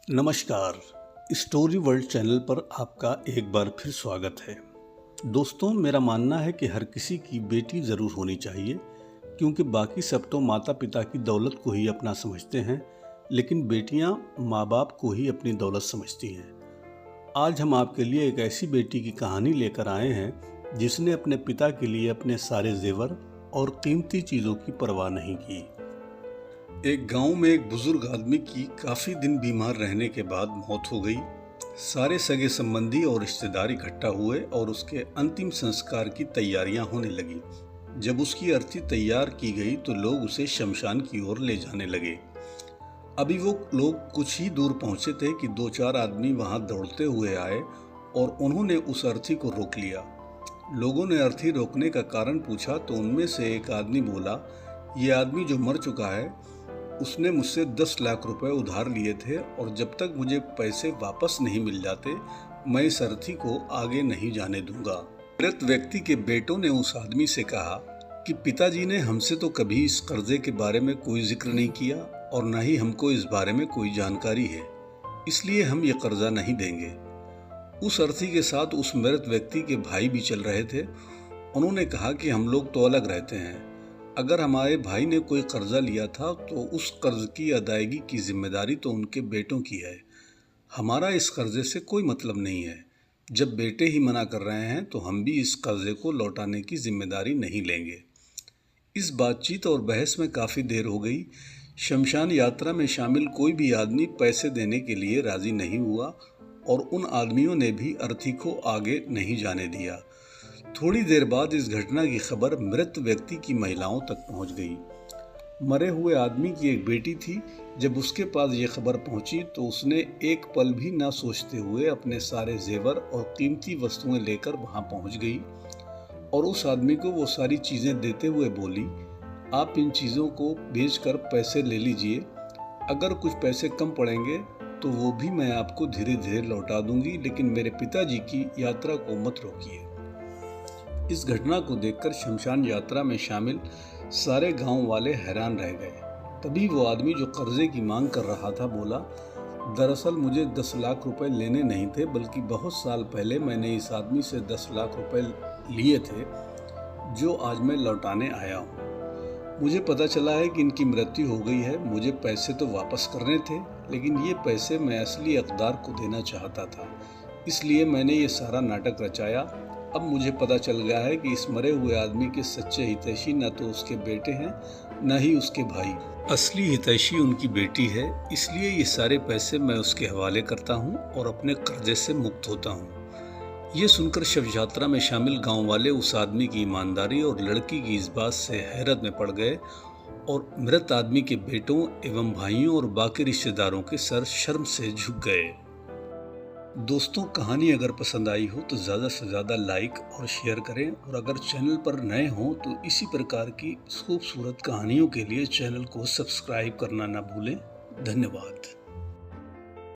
नमस्कार। Story world channel पर आपका एक बार फिर स्वागत है। दोस्तों, मेरा मानना है कि हर किसी की बेटी ज़रूर होनी चाहिए, क्योंकि बाकी सब तो माता पिता की दौलत को ही अपना समझते हैं, लेकिन बेटियां माँ बाप को ही अपनी दौलत समझती हैं। आज हम आपके लिए एक ऐसी बेटी की कहानी लेकर आए हैं जिसने अपने पिता के लिए अपने सारे जेवर और कीमती चीज़ों की परवाह नहीं की। एक गांव में एक बुजुर्ग आदमी की काफी दिन बीमार रहने के बाद मौत हो गई। सारे सगे संबंधी और रिश्तेदार इकट्ठा हुए और उसके अंतिम संस्कार की तैयारियां होने लगी। जब उसकी अर्थी तैयार की गई तो लोग उसे शमशान की ओर ले जाने लगे। अभी वो लोग कुछ ही दूर पहुंचे थे कि दो चार आदमी वहां दौड़ते हुए आए और उन्होंने उस अर्थी को रोक लिया। लोगों ने अर्थी रोकने का कारण पूछा तो उनमें से एक आदमी बोला, ये आदमी जो मर चुका है उसने मुझसे 10 लाख रुपए उधार लिए थे और जब तक मुझे पैसे वापस नहीं मिल जाते मैं इस अर्थी को आगे नहीं जाने दूंगा। मृत व्यक्ति के बेटों ने उस आदमी से कहा कि पिताजी ने हमसे तो कभी इस कर्जे के बारे में कोई जिक्र नहीं किया और न ही हमको इस बारे में कोई जानकारी है, इसलिए हम ये कर्जा नहीं देंगे। उस अर्थी के साथ उस मृत व्यक्ति के भाई भी चल रहे थे। उन्होंने कहा कि हम लोग तो अलग रहते हैं, अगर हमारे भाई ने कोई कर्जा लिया था तो उस कर्ज की अदायगी की जिम्मेदारी तो उनके बेटों की है, हमारा इस कर्जे से कोई मतलब नहीं है। जब बेटे ही मना कर रहे हैं तो हम भी इस कर्जे को लौटाने की जिम्मेदारी नहीं लेंगे। इस बातचीत और बहस में काफ़ी देर हो गई। शमशान यात्रा में शामिल कोई भी आदमी पैसे देने के लिए राजी नहीं हुआ और उन आदमियों ने भी अर्थी को आगे नहीं जाने दिया। थोड़ी देर बाद इस घटना की खबर मृत व्यक्ति की महिलाओं तक पहुंच गई। मरे हुए आदमी की एक बेटी थी। जब उसके पास ये खबर पहुंची तो उसने एक पल भी ना सोचते हुए अपने सारे जेवर और कीमती वस्तुएं लेकर वहां पहुंच गई और उस आदमी को वो सारी चीज़ें देते हुए बोली, आप इन चीज़ों को बेचकर पैसे ले लीजिए, अगर कुछ पैसे कम पड़ेंगे तो वो भी मैं आपको धीरे धीरे लौटा दूंगी, लेकिन मेरे पिताजी की यात्रा को मत रोकिए। इस घटना को देखकर शमशान यात्रा में शामिल सारे गांव वाले हैरान रह गए। तभी वो आदमी जो कर्जे की मांग कर रहा था बोला, दरअसल मुझे 10 लाख रुपए लेने नहीं थे, बल्कि बहुत साल पहले मैंने इस आदमी से 10 लाख रुपए लिए थे जो आज मैं लौटाने आया हूँ। मुझे पता चला है कि इनकी मृत्यु हो गई है। मुझे पैसे तो वापस करने थे, लेकिन ये पैसे मैं असली हकदार को देना चाहता था, इसलिए मैंने ये सारा नाटक रचाया। अब मुझे पता चल गया है कि इस मरे हुए आदमी के सच्चे हितैषी न तो उसके बेटे हैं न ही उसके भाई, असली हितैषी उनकी बेटी है, इसलिए ये सारे पैसे मैं उसके हवाले करता हूँ और अपने कर्जे से मुक्त होता हूँ। ये सुनकर शव यात्रा में शामिल गांव वाले उस आदमी की ईमानदारी और लड़की की इस बात से हैरत में पड़ गए और मृत आदमी के बेटों एवं भाइयों और बाकी रिश्तेदारों के सर शर्म से झुक गए। दोस्तों, कहानी अगर पसंद आई हो तो ज़्यादा से ज़्यादा लाइक और शेयर करें, और अगर चैनल पर नए हों तो इसी प्रकार की खूबसूरत कहानियों के लिए चैनल को सब्सक्राइब करना ना भूलें। धन्यवाद।